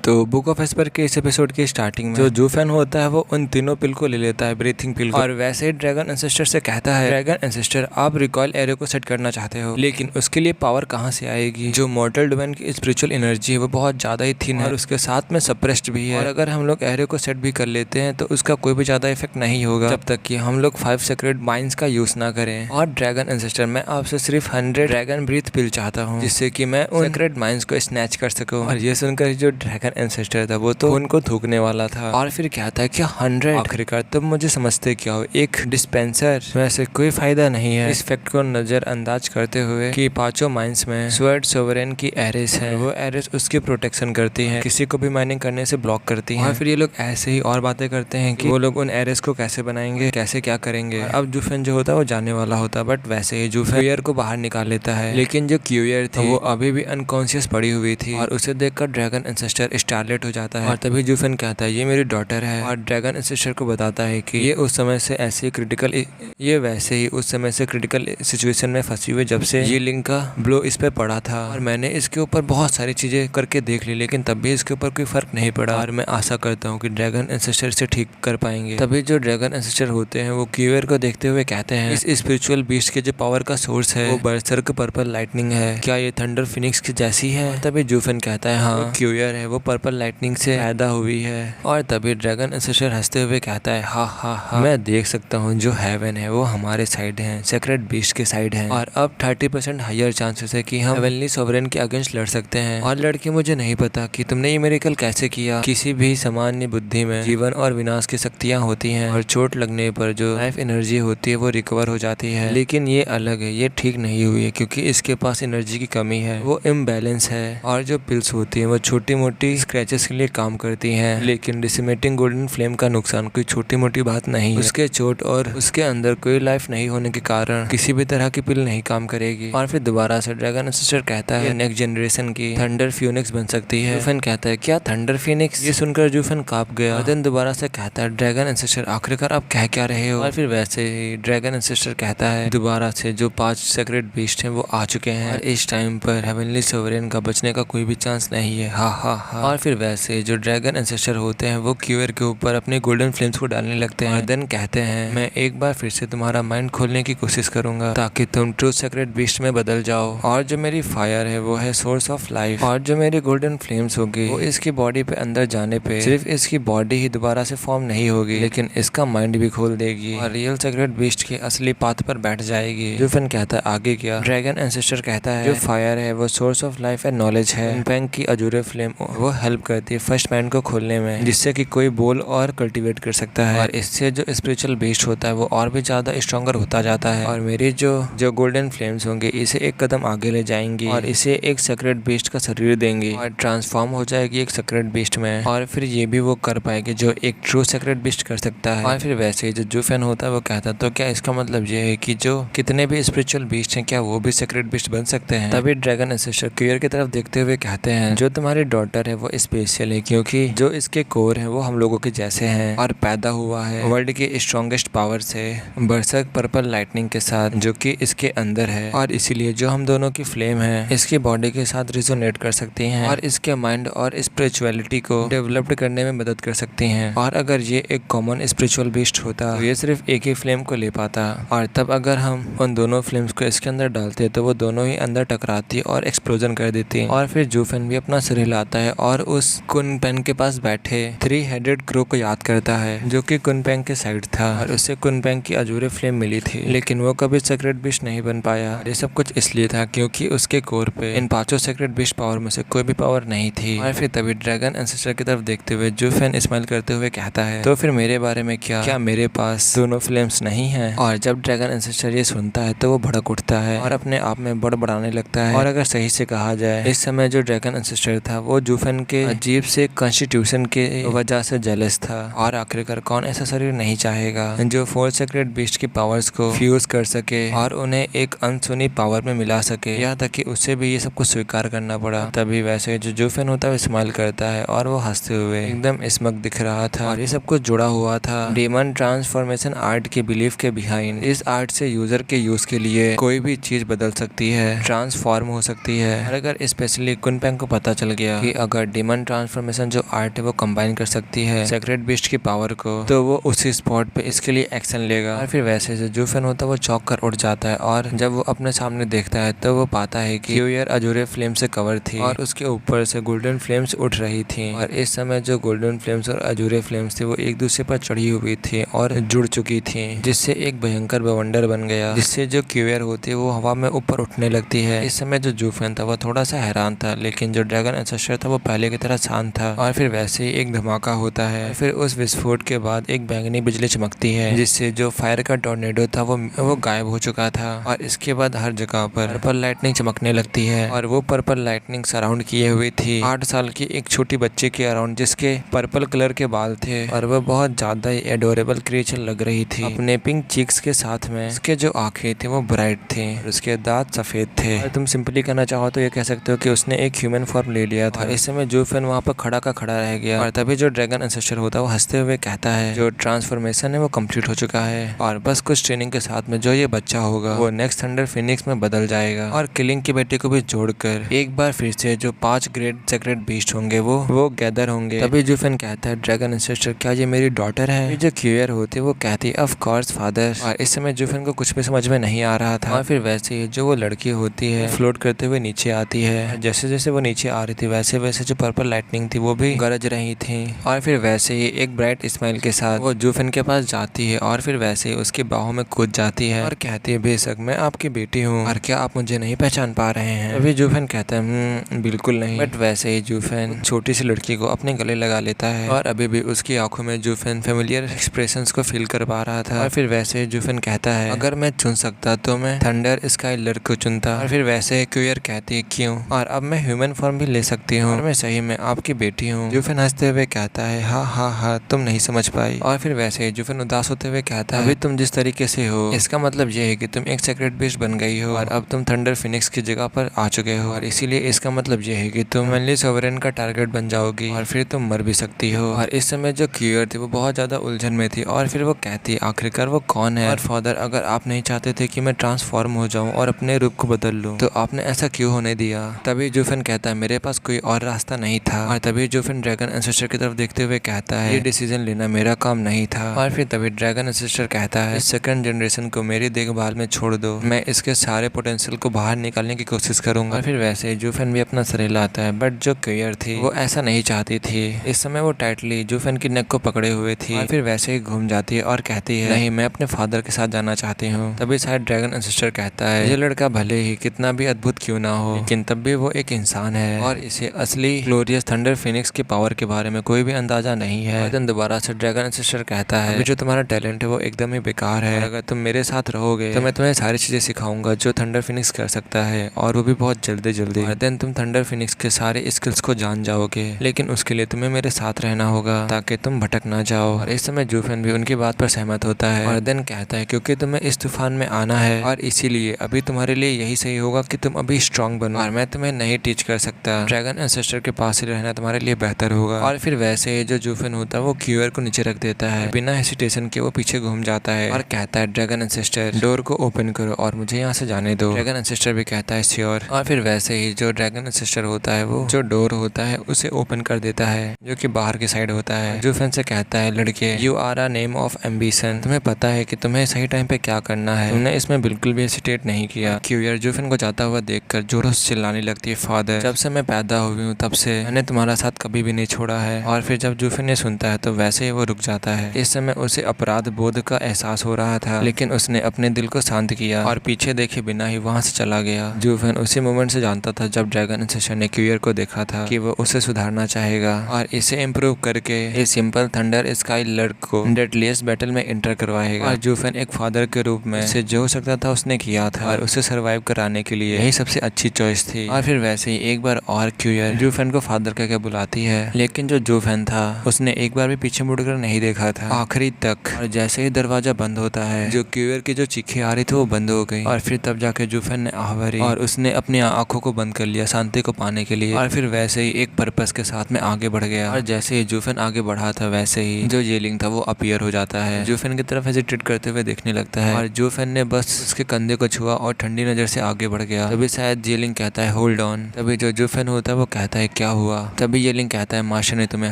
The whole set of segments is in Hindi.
तो बुक ऑफ एस्पर के इस एपिसोड के स्टार्टिंग में जो जूफेन होता है वो उन तीनों पिल को ले लेता है, ब्रीथिंग पिल को, और वैसे ही ड्रैगन एंसेस्टर से कहता है, ड्रैगन एंसेस्टर आप रिकॉइल एरो को सेट करना चाहते हो, लेकिन उसके लिए पावर कहाँ से आएगी। जो मॉर्टल डोमेन की स्पिरिचुअल एनर्जी है वो बहुत ज्यादा ही थिन है और उसके साथ में सप्रेस्ड भी है, और अगर हम लोग एरो को सेट भी कर लेते हैं तो उसका कोई भी ज्यादा इफेक्ट नहीं होगा जब तक कि हम लोग 5 सेक्रेट माइंस का यूज ना करें। और ड्रैगन एंसेस्टर मैं आपसे सिर्फ 100 ड्रैगन ब्रीथ पिल चाहता हूँ जिससे कि मैं उन सेक्रेट माइंस को स्नैच कर सकूं। और ये सुनकर जो ड्रैगन एंसेस्टर था वो तो उनको थूकने वाला था। और फिर क्या था कि 100 आखिरकार तब मुझे समझते क्या हो, एक डिस्पेंसर वैसे कोई फायदा नहीं है। इस फैक्ट को नजरअंदाज करते हुए कि पांचों माइंस में स्वर्ड सोवरेन की एरेस है, वो एरेस उसकी प्रोटेक्शन करती है, किसी को भी माइनिंग करने से ब्लॉक करती है। और फिर ये लोग ऐसे ही और बातें करते हैं कि वो लोग उन एरेस को कैसे बनाएंगे, कैसे क्या करेंगे। अब जूफेन जो होता है वो जाने वाला होता है, बट वैसे ही जूफेन क्यूयर को बाहर निकाल लेता है, लेकिन जो क्यूयर थी वो अभी भी अनकॉन्शियस पड़ी हुई थी। और उसे देखकर ड्रैगन एंसेस्टर स्टारलेट हो जाता है और तभी जूफेन कहता है ये मेरी डॉटर है, और ड्रैगन एंसेस्टर को बताता है कि ये उस समय से ऐसी क्रिटिकल ये वैसे ही उस समय से क्रिटिकल सिचुएशन में फंसी हुई जब से ये लिंक का ब्लो इस पे पड़ा था, और मैंने इसके ऊपर बहुत सारी चीजें करके देख ली लेकिन तब भी इसके ऊपर कोई फर्क नहीं पड़ा, और मैं आशा करता हूँ कि ड्रैगन एंसेस्टर से ठीक कर पाएंगे। तभी जो ड्रैगन एंसेस्टर होते हैं वो क्यूयर को देखते हुए कहते हैं इस स्पिरिचुअल बीस्ट के जो पावर का सोर्स है वो बरसर्क पर्पल लाइटनिंग है, क्या ये थंडर फिनिक्स की जैसी है। तभी जूफेन कहता है हाँ क्यूयर है, वो पर्पल लाइटनिंग से पैदा हुई है। और तभी ड्रैगन एंसेस्टर हंसते हुए कहता है हा मैं देख सकता हूँ जो हेवन है वो हमारे साइड है, सेक्रेट बीस्ट के साइड है, और अब 30% हायर चांसेस है कि हम हेवनली सोवरेन के अगेंस्ट लड़ सकते हैं। और लड़के मुझे नहीं पता कि तुमने ये मिरेकल कैसे किया, किसी भी सामान्य बुद्धि में जीवन और विनाश की शक्तियाँ होती हैं और चोट लगने पर जो लाइफ एनर्जी होती है वो रिकवर हो जाती है, लेकिन ये अलग है, ये ठीक नहीं हुई है क्योंकि इसके पास एनर्जी की कमी है, वो इम्बैलेंस है। और जो पिल्स होती है वो छोटी मोटी स्क्रैचेस के लिए काम करती हैं, लेकिन डिसिमेटिंग गोल्डन फ्लेम का नुकसान कोई छोटी मोटी बात नहीं है। उसके चोट और उसके अंदर कोई लाइफ नहीं होने के कारण किसी भी तरह की पिल नहीं काम करेगी। और फिर दोबारा से ड्रैगन एंसेस्टर कहता है नेक्स्ट जनरेशन की थंडर फ्यूनिक्स बन सकती है। जूफेन कहता है क्या थंडर फिनिक्स, ये सुनकर जूफेन कांप गया। और देन दोबारा से कहता है ड्रैगन एंसेस्टर आखिरकार आप कह क्या रहे हो। और फिर वैसे ही ड्रैगन एंसेस्टर कहता है दोबारा से जो 5 सेक्रेट बीस्ट हैं वो आ चुके हैं और इस टाइम पर हेवनली सोवरेन का बचने का कोई भी चांस नहीं है, हा। और फिर वैसे जो ड्रैगन एंसेस्टर होते हैं वो क्यूयर के ऊपर अपने गोल्डन फ्लेम्स को डालने लगते हैं। और देन कहते हैं मैं एक बार फिर से तुम्हारा माइंड खोलने की कोशिश करूंगा ताकि तुम ट्रू सेक्रेट बीस्ट में बदल जाओ, और जो मेरी फायर है वो है सोर्स ऑफ लाइफ, और जो मेरी गोल्डन फ्लेम्स होगी वो इसकी बॉडी पे अंदर जाने पे सिर्फ इसकी बॉडी ही दोबारा से फॉर्म नहीं होगी लेकिन इसका माइंड भी खोल देगी और रियल सेक्रेट बीस्ट के असली पाथ पर बैठ जाएगी। जूफेन कहता है आगे क्या। ड्रैगन एंसेस्टर कहता है जो फायर है वो source of life and knowledge है, कुनपैंग की अजूरे फ्लेम वो हेल्प करती है फर्स्ट माइंड को खोलने में जिससे कि कोई बोल और कल्टीवेट कर सकता है, और इससे जो स्पिरिचुअल बीस्ट होता है वो और भी ज्यादा स्ट्रॉन्गर होता जाता है, और मेरी जो गोल्डन फ्लेम्स होंगे इसे एक कदम आगे ले जाएंगी और इसे एक सेक्रेट बीस्ट का शरीर देंगी और ट्रांसफॉर्म हो जाएगी एक सेक्रेट बीस्ट में, और फिर ये भी वो कर पाएगी जो एक ट्रू सेक्रेट बीस्ट कर सकता है। और फिर वैसे ही जो जूफेन होता है वो कहता है तो क्या इसका मतलब ये है कि जो कितने भी स्पिरिचुअल बीस्ट हैं क्या वो भी सेक्रेट बीस्ट बन सकते हैं। तभी ड्रैगन एंसेस्टर क्यूयर की तरफ देखते हुए कहते हैं जो तुम्हारी डॉटर है वो स्पेशल है क्योंकि जो इसके कोर है वो हम लोगों के जैसे हैं और पैदा हुआ है वर्ल्ड के स्ट्रॉन्गेस्ट पावर से बरसर्क पर्पल लाइटनिंग के साथ जो कि इसके अंदर है, और इसीलिए जो हम दोनों की फ्लेम है इसकी बॉडी के साथ रिजोनेट कर सकती हैं और इसके माइंड और स्पिरिचुअलिटी को डेवलप्ड करने में मदद कर सकती हैं। और अगर ये एक कॉमन स्पिरिचुअल बीस्ट होता तो ये सिर्फ एक ही फ्लेम को ले पाता, और तब अगर हम उन दोनों फ्लेम्स को इसके अंदर डालते तो वो दोनों ही अंदर टकराती और एक्सप्लोजन कर देती। और फिर जूफेन भी अपना सिर हिलाता है और उस कुनपैंग के पास बैठे 3-हेडेड क्रो को याद करता है जो कि कुनपैंग के साइड था, और उससे कुनपैंग की अजूरे फ्लेम मिली थी लेकिन वो कभी सेक्रेट बीस्ट नहीं बन पाया। ये सब कुछ इसलिए था क्योंकि उसके कोर पे इन 5 सेक्रेट बीस्ट पावर में से कोई भी पावर नहीं थी। और फिर तभी ड्रैगन एंसेस्टर की तरफ देखते हुए जूफेन स्माइल करते हुए कहता है तो फिर मेरे बारे में क्या मेरे पास दोनों फ्लेम्स नहीं है। और जब ड्रैगन एंसेस्टर ये सुनता है तो वो भड़क उठता है और अपने आप में बड़बड़ाने लगता है, और अगर सही से कहा जाए इस समय जो ड्रैगन एंसेस्टर था वो जूफेन के अजीब से कॉन्स्टिट्यूशन के वजह से जेलस था, और आखिरकार कौन ऐसा शरीर नहीं चाहेगा जो 4 सेक्रेट बीस्ट की पावर्स को फ्यूज कर सके और उन्हें एक अनसुनी पावर में मिला सके, यहाँ तक कि उसे भी ये सब कुछ स्वीकार करना पड़ा। तभी वैसे जो जूफेन होता है स्माइल करता है और वो हंसते हुए एकदम स्मग दिख रहा था, और ये सब कुछ जुड़ा हुआ था डेमन ट्रांसफॉर्मेशन आर्ट के बिलीफ के बिहाइंड। इस आर्ट से यूजर के यूज के लिए कोई भी चीज बदल सकती है, ट्रांसफॉर्म हो सकती है, और अगर स्पेशली कुनपैंग को पता चल गया कि अगर डीमन ट्रांसफॉर्मेशन जो आर्ट है वो कंबाइन कर सकती है सेक्रेट बीस्ट की पावर को, तो वो उसी स्पॉट पे इसके लिए एक्शन लेगा। और फिर वैसे जो जूफेन होता है वो चौंक कर उठ जाता है और जब वो अपने सामने देखता है तो वो पाता है कि क्यूयर अजूरे फ्लेम से कवर थी और उसके ऊपर से गोल्डन फ्लेम्स उठ रही थी। और इस समय जो गोल्डन फ्लेम्स और अजूरे फ्लेम्स थी वो एक दूसरे पर चढ़ी हुई थी और जुड़ चुकी थी, जिससे एक भयंकर बवंडर बन गया, जिससे जो क्यूयर होती है वो हवा में ऊपर उठने लगती है। इस समय जो जूफेन था वो थोड़ा सा हैरान था, लेकिन जो ड्रैगन एंसेस्टर था वो पहले की तरह शांत था। और फिर वैसे ही एक धमाका होता है। फिर उस विस्फोट के बाद एक बैंगनी बिजली चमकती है, जिससे जो फायर का टॉर्नेडो था वो गायब हो चुका था। और इसके बाद हर जगह पर पर्पल लाइटनिंग चमकने लगती है और वो पर्पल लाइटनिंग सराउंड किए हुई थी 8 साल की एक छोटी बच्चे के अराउंड, जिसके पर्पल कलर के बाल थे और वो बहुत ज्यादा ही एडोरेबल क्रिएचर लग रही थी अपने पिंक चीक्स के साथ में। उसके जो आंखें थी वो ब्राइट थी और उसके दांत सफेद थे। और तुम सिंपली कहना चाहो तो ये कह सकते हो कि उसने एक ह्यूमन फॉर्म ले लिया था। इस समय जूफेन वहाँ पर खड़ा का खड़ा रह गया और तभी जो ड्रैगन एंसेस्टर होता है वो हंसते हुए कहता है जो ट्रांसफॉर्मेशन है वो कंप्लीट हो चुका है और बस कुछ ट्रेनिंग के साथ में जो ये बच्चा होगा वो नेक्स्ट थंडर फिनिक्स में बदल जाएगा और किलिंग की बेटी को भी जोड़कर एक बार फिर से जो 5 ग्रेट सेक्रेट बीस्ट होंगे वो गैदर होंगे। तभी जूफेन कहता है ड्रैगन एंसेस्टर क्या ये मेरी डॉटर है? ये जो क्यूयर होती है वो कहती है ऑफ कोर्स फादर। और इस समय जूफेन को कुछ भी समझ में नहीं आ रहा था। और फिर वैसे ही जो वो लड़की होती है फ्लोट करते हुए नीचे आती है। जैसे जैसे वो नीचे आ रही थी वैसे वैसे जो पर्पल लाइटनिंग थी वो भी गरज रही थी। और फिर वैसे ही एक ब्राइट स्माइल के साथ वो जूफेन के पास जाती है और फिर वैसे ही उसकी बाहों में कूद जाती है और कहती है बेशक मैं आपकी बेटी हूँ और क्या आप मुझे नहीं पहचान पा रहे हैं? अभी जूफेन कहता है बिल्कुल नहीं। बट वैसे ही जूफेन छोटी सी लड़की को अपने गले लगा लेता है और अभी भी उसकी आंखों में जूफेन फेमिलियर एक्सप्रेशंस को फील कर पा रहा था। और फिर वैसे ही जूफेन कहता है अगर मैं चुन सकता तो मैं थंडर स्काईलर को चुनता। और फिर वैसे ही क्यूयर कहती है क्यों? और अब मैं ह्यूमन फॉर्म भी ले सकती हूँ और मैं सही में आपकी बेटी हूँ। जूफेन हंसते हुए कहता है हाँ तुम नहीं समझ पाई। और फिर वैसे ही जूफेन उदास होते हुए कहता है अभी तुम जिस तरीके से हो इसका मतलब ये है कि तुम एक सेक्रेट बीस्ट बन गई हो और अब तुम थंडर फिनिक्स की जगह पर आ चुके हो और इसीलिए इसका मतलब ये है कि तुम मेनली सोवरेन का टारगेट बन जाओगी और फिर तुम मर भी सकती हो। और इस समय जो क्यूयर थी वो बहुत ज्यादा उलझन में थी और फिर वो कहती आखिरकार वो कौन है? और फादर अगर आप नहीं चाहते थे कि मैं ट्रांसफॉर्म हो जाऊं और अपने रूप को बदल लूं तो आपने ऐसा क्यों होने दिया? तभी जूफेन कहता है मेरे पास कोई और रास्ता नहीं था। और तभी जूफेन ड्रैगन एंसेस्टर की तरफ देखते हुए कहता है ये डिसीजन लेना मेरा काम नहीं था। और फिर तभी ड्रैगन एंसेस्टर कहता है इस सेकंड जनरेशन को मेरी देखभाल में छोड़ दो, मैं इसके सारे पोटेंशियल को बाहर निकालने की कोशिश करूंगा। और फिर वैसे जूफेन भी अपना सर हिलाता है बट जो क्यूयर थी वो ऐसा नहीं चाहती थी। इस समय वो टाइटली जूफेन की नेक को पकड़े हुए थी और फिर वैसे ही घूम जाती है और कहती है नहीं मैं अपने फादर के साथ जाना चाहती हूँ। तभी शायद ड्रैगन एंसेस्टर कहता है ये लड़का भले ही कितना भी अद्भुत क्यों ना हो लेकिन तब भी वो एक इंसान है और इसे असली ग्लोरियस थंडर फिनिक्स की पावर के बारे में कोई भी अंदाजा नहीं है। देन दोबारा से ड्रैगन एंसेस्टर कहता है अभी जो तुम्हारा टैलेंट है वो एकदम ही बेकार है, अगर तुम मेरे साथ रहोगे तो मैं तुम्हें सारी चीजें सिखाऊंगा जो थंडर फिनिक्स कर सकता है और वो भी बहुत जल्दी। और देन तुम थंडर फिनिक्स के सारे स्किल्स को जान जाओगे, लेकिन उसके लिए तुम्हें मेरे साथ रहना होगा ताकि तुम भटक ना जाओ। और इस समय जूफेन भी उनकी बात पर सहमत होता है और देन कहता है क्योंकि तुम्हें इस तूफान में आना है और इसीलिए अभी तुम्हारे लिए यही सही होगा कि तुम अभी स्ट्रांग बनो और मैं तुम्हें नहीं टीच कर सकता, ड्रैगन एंसेस्टर के पास ही रहना तुम्हारे लिए बेहतर होगा। और फिर वैसे ही जो जूफेन होता है वो क्यूयर को नीचे रख देता है, बिना हेसिटेशन के वो पीछे घूम जाता है और कहता है ड्रैगन एंसेस्टर डोर को ओपन करो और मुझे यहाँ से जाने दो। ड्रैगन एंसेस्टर भी कहता है श्योर। और फिर वैसे ही जो ड्रैगन एंसेस्टर होता है वो जो डोर होता है उसे ओपन कर देता है जो कि बाहर की साइड होता है। जूफेन से कहता है लड़के you are a name of ambition, तुम्हें पता है कि तुम्हें सही टाइम पे क्या करना है, तुमने इसमें बिल्कुल भी हेसिटेट नहीं किया। क्यूयर जूफेन को जाता हुआ देखकर जोरों से चिल्लाने लगती है फादर जब से मैं पैदा हुई हूँ तब से मैंने तुम्हारा साथ कभी भी नहीं छोड़ा है। और फिर जब जूफेन ने सुनता है तो वैसे ही वो रुक जाता है। इस समय उसे अपराध बोध का एहसास हो रहा था लेकिन उसने अपने दिल को शांत किया और पीछे देखे बिना ही वहाँ से चला गया। जूफेन उसी मोमेंट से जानता था जब ड्रैगन एंसेस्टर ने क्यूयर को देखा था कि वो उसे सुधारना चाहेगा और इसे इम्प्रूव करके इस सिंपल थंडर स्काईलर को डेडलीस्ट बैटल में एंटर करवाएगा। और जूफेन एक फादर के रूप में उसे जो हो सकता था उसने किया था और उसे सर्वाइव कराने के लिए यही सबसे अच्छी चॉइस थी। और फिर वैसे ही एक बार और क्यूयर जूफेन को फादर कहकर बुलाती है लेकिन जो जूफेन था उसने एक बार भी पीछे मुड़कर नहीं देखा था आखिरी तक। और जैसे ही दरवाजा बंद होता है जो क्यूयर की जो चीखें आ रही थी वो बंद हो गई और फिर तब जाके जूफेन ने आह भरी और उसने अपनी आंखों को बंद कर लिया शांति को पाने के लिए। और फिर वैसे ही एक पर्पस के साथ में आगे बढ़ गया और जैसे ही जूफेन आगे बढ़ा था वैसे ही जो येलिंग था वो अपीयर हो जाता है। जूफेन की तरफ हेजिटेट करते हुए देखने लगता है और जूफेन ने बस उसके कंधे को छुआ और ठंडी नजर से आगे बढ़ गया। तभी शायद येलिंग कहता है होल्ड ऑन। तभी जो जूफेन होता है वो कहता है क्या हुआ। तभी ये लिंक कहता है मास्टर ने तुम्हें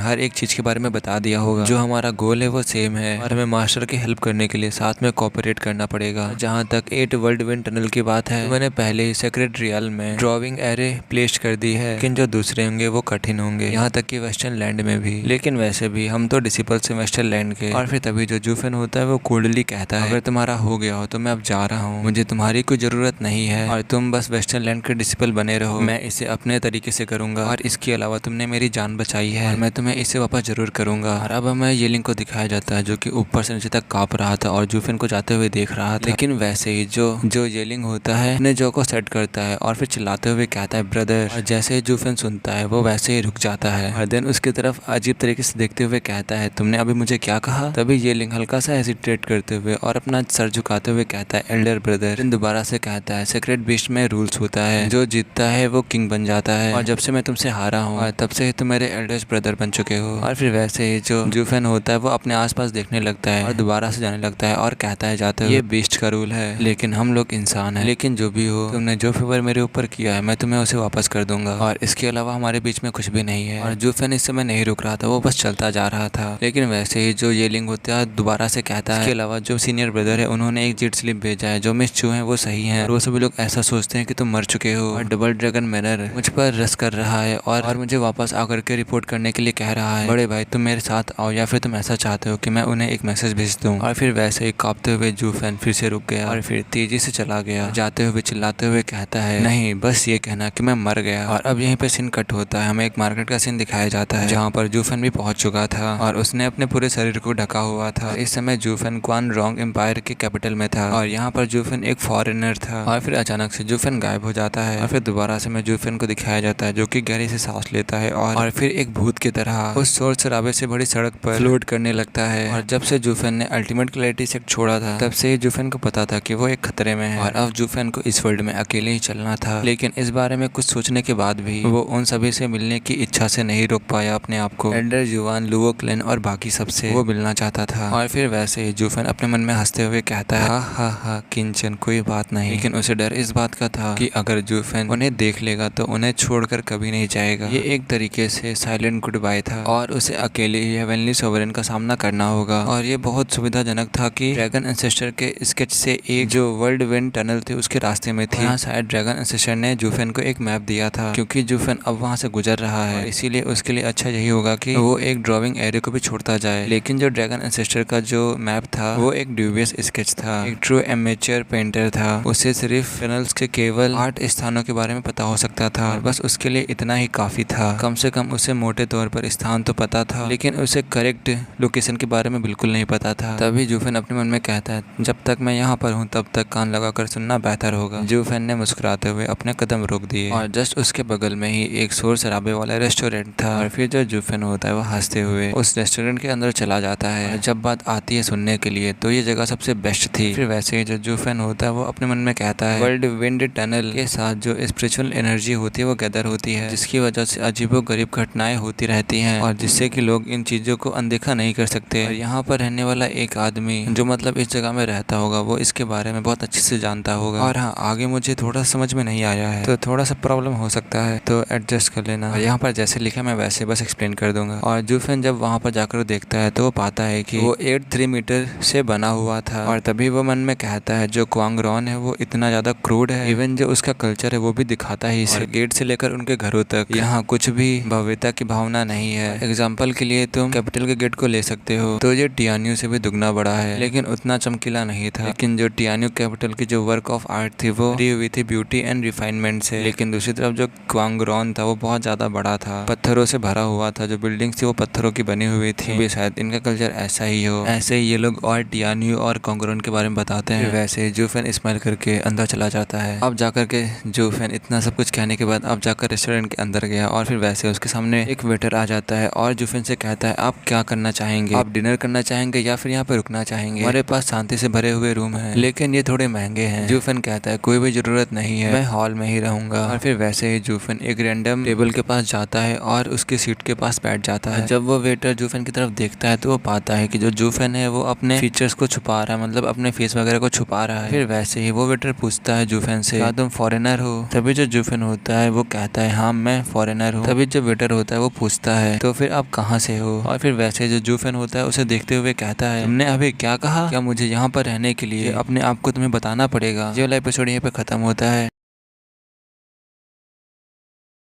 हर एक चीज के बारे में बता दिया होगा, जो हमारा गोल है वो सेम है और हमें मास्टर की हेल्प करने के लिए साथ में कोऑपरेट करना पड़ेगा। जहाँ तक 8 वर्ल्ड विंड टनल की बात है, तो मैंने पहले ही सेक्रेट रियल में ड्रॉविंग एरे प्लेस कर दी है, लेकिन जो दूसरे होंगे वो कठिन होंगे, यहाँ तक कि वेस्टर्न लैंड में भी। लेकिन वैसे भी हम तो डिसिपल से वेस्टर्न लैंड के। और फिर तभी जो जूफेन होता है वो कोल्डली कहता है अगर तुम्हारा हो गया हो तो मैं अब जा रहा हूँ, मुझे तुम्हारी कोई जरूरत नहीं है और तुम बस वेस्टर्न लैंड के डिसिपल बने रहो, मैं इसे अपने तरीके से करूंगा और इसके अलावा तुमने मेरी जान बचाई है और मैं तुम्हें इसे वापस जरूर करूंगा। और अब हमें येलिंग को दिखाया जाता है जो कि ऊपर से नीचे तक कांप रहा था और जूफेन को जाते हुए देख रहा था। लेकिन वैसे ही जो येलिंग होता है अपने जो को सेट करता है और फिर चिल्लाते हुए कहता है ब्रदर, और जैसे ही जूफेन सुनता है वो वैसे ही रुक जाता है और देन उसकी तरफ अजीब तरीके से देखते हुए कहता है तुमने अभी मुझे क्या कहा। तभी येलिंग हल्का सा हेजिटेट करते हुए और अपना सर झुकाते हुए कहता है एल्डर ब्रदर। फिर दोबारा से कहता है सीक्रेट बीस्ट में रूल्स होता है, जो जीतता है वो किंग बन जाता है और जब से मैं तुमसे हारा हूँ और तब से ही तुम मेरे एल्डर ब्रदर बन चुके हो। और फिर वैसे ही जो जूफेन होता है वो अपने आसपास देखने लगता है और दोबारा से जाने लगता है और कहता है जाते हुए ये बीस्ट का रूल है, लेकिन हम लोग इंसान हैं, लेकिन जो भी हो तुमने जो फेवर मेरे ऊपर किया है मैं तुम्हें उसे वापस कर दूंगा और इसके अलावा हमारे बीच में कुछ भी नहीं है। और जूफेन इस समय नहीं रुक रहा था, वो बस चलता जा रहा था। लेकिन वैसे ही जो येलिंग होता है दोबारा से कहता है इसके अलावा जो सीनियर ब्रदर है उन्होंने एक जीट स्लिप भेजा है, जो मिस चू है वो सही है और वो सभी लोग ऐसा सोचते हैं कि तुम मर चुके हो और डबल ड्रैगन मिरर मुझ पर रस कर रहा है और मुझे वापस आकर के रिपोर्ट करने के लिए कह रहा है बड़े भाई तुम मेरे साथ आओ या फिर तुम ऐसा चाहते हो कि मैं उन्हें एक मैसेज भेज दूं। और फिर वैसे ही कांपते हुए जूफेन फिर से रुक गया और फिर तेजी से चला गया, जाते हुए चिल्लाते हुए कहता है नहीं बस ये कहना कि मैं मर गया। और अब यहीं पे सीन कट होता है, हमें एक मार्केट का सीन दिखाया जाता है जहाँ पर जूफेन भी पहुंच चुका था और उसने अपने पूरे शरीर को ढका हुआ था। इस समय जूफेन क्वान रोंग एम्पायर के कैपिटल में था और यहाँ पर जूफेन एक फॉरेनर था। और फिर अचानक से जूफेन गायब हो जाता है और फिर दोबारा से में जूफेन को दिखाया जाता है जो कि गहरी से सांस लेता है और फिर एक भूत की तरह उस शोर शराबे से बड़ी सड़क पर फ्लोट करने लगता है। और जब से जूफेन ने अल्टीमेट क्लैरिटी सेक्ट छोड़ा था तब से ही जूफेन को पता था कि वो एक खतरे में है और अब जूफेन को इस वर्ल्ड में अकेले ही चलना था। लेकिन इस बारे में कुछ सोचने के बाद भी वो उन सभी से मिलने की इच्छा से नहीं रोक पाया अपने आप को। एल्डर जुआन, लुओ क्लेन और बाकी सबसे वो मिलना चाहता था। और फिर वैसे ही जूफेन अपने मन में हंसते हुए कहता है हा किंचन कोई बात नहीं। लेकिन उसे डर इस बात का था कि अगर जूफेन उन्हें देख लेगा तो उन्हें छोड़कर कभी नहीं जाएगा। ये एक तरीके से साइलेंट गुड बाय था और उसे अकेले ही हेवनली सोवरेन का सामना करना होगा। और ये बहुत सुविधाजनक था कि ड्रैगन एंसेस्टर के स्केच से एक जो वर्ल्ड विंड टनल थी उसके रास्ते में थी। यहाँ शायद ड्रैगन एंसेस्टर ने जूफेन को एक मैप दिया था क्योंकि जूफेन अब वहाँ से गुजर रहा है, इसीलिए उसके लिए अच्छा यही होगा कि वो एक ड्रॉइंग एरिया को भी छोड़ता जाए। लेकिन जो ड्रैगन एंसेस्टर का जो मैप था वो एक ड्यूबियस स्केच था, एक ट्रू एमेच्योर पेंटर था, उसे सिर्फ टनल्स के केवल 8 स्थानों के बारे में पता हो सकता था और बस उसके लिए इतना ही काफी था। कम से कम उसे मोटे तौर पर स्थान तो पता था लेकिन उसे करेक्ट लोकेशन के बारे में बिल्कुल नहीं पता था। तभी जूफेन अपने मन में कहता है जब तक मैं यहाँ पर हूँ तब तक कान लगाकर सुनना बेहतर होगा। जूफेन ने मुस्कुराते हुए अपने कदम रोक दिए और जस्ट उसके बगल में ही एक शोर शराबे वाला रेस्टोरेंट था। और फिर जो जूफेन होता है वो हंसते हुए उस रेस्टोरेंट के अंदर चला जाता है। जब बात आती है सुनने के लिए तो ये जगह सबसे बेस्ट थी। फिर वैसे ही जो जूफेन होता है वो अपने मन में कहता है वर्ल्ड विंड टनल के साथ जो स्पिरिचुअल एनर्जी होती है वो गैदर होती है, जिसकी वजह से अजीबोगरीब घटनाएं होती रहती हैं और जिससे कि लोग इन चीजों को अनदेखा नहीं कर सकते। और यहाँ पर रहने वाला एक आदमी जो मतलब इस जगह में रहता होगा वो इसके बारे में बहुत अच्छे से जानता होगा। और हाँ, आगे मुझे थोड़ा समझ में नहीं आया है तो थोड़ा सा प्रॉब्लम हो सकता है तो एडजस्ट कर लेना। यहाँ पर जैसे लिखा मैं वैसे बस एक्सप्लेन कर दूंगा। और जूफेन जब वहाँ पर जाकर देखता है तो वो पाता है कि वो 8-3 मीटर से बना हुआ था। और तभी वो मन में कहता है जो क्वांग रॉन है वो इतना ज्यादा क्रूड है, इवन जो उसका कल्चर है वो भी दिखाता है इसे। गेट से लेकर उनके घरों तक यहाँ कुछ भी भव्यता की भावना नहीं है। एग्जाम्पल के लिए तुम कैपिटल के गेट को ले सकते हो तो ये टियान्यू से भी दुगना बड़ा है लेकिन उतना चमकीला नहीं था। लेकिन जो टियान्यू कैपिटल की जो वर्क ऑफ आर्ट थी वो भरी हुई थी ब्यूटी एंड रिफाइनमेंट से। लेकिन दूसरी तरफ जो क्वांग रॉन था वो बहुत ज्यादा बड़ा था, पत्थरों से भरा हुआ था, जो बिल्डिंग थी वो पत्थरों की बनी हुई थी। भी शायद इनका कल्चर ऐसा ही हो। ऐसे ही ये लोग और टियान्यू और कांगरोन के बारे में बताते हैं। वैसे जूफेन स्माइल करके अंदर चला जाता है। अब जाकर के जूफेन इतना सब कुछ कहने के बाद अब जाकर रेस्टोरेंट के अंदर गया और फिर वैसे उसके सामने एक वेटर आ जाता है और जूफेन से कहता है आप क्या करना चाहेंगे, आप डिनर करना चाहेंगे या फिर यहाँ पे रुकना चाहेंगे? हमारे पास शांति से भरे हुए रूम है लेकिन ये थोड़े महंगे हैं। जूफेन कहता है कोई भी जरूरत नहीं है, मैं हॉल में ही रहूंगा। और फिर वैसे ही जूफेन एक रैंडम टेबल के पास जाता है और उसकी सीट के पास बैठ जाता है। जब वो वेटर जूफेन की तरफ देखता है तो वो पाता है कि जो जूफेन है वो अपने फीचर्स को छुपा रहा है, मतलब अपने फेस वगैरह को छुपा रहा है। फिर वैसे ही वो वेटर पूछता है जूफेन से क्या तुम फॉरेनर हो? तभी जो जूफेन होता है वो कहता है हाँ मैं फॉरेनर हूँ। तभी जो वेटर होता है वो पूछता है तो फिर आप कहाँ से हो, और फिर वैसे जो जूफेन होता है उसे देखते हुए कहता है तुमने अभी क्या कहा, क्या मुझे यहाँ पर रहने के लिए अपने आप को तुम्हें बताना पड़ेगा। ये वाला एपिसोड यहीं पे खत्म होता है।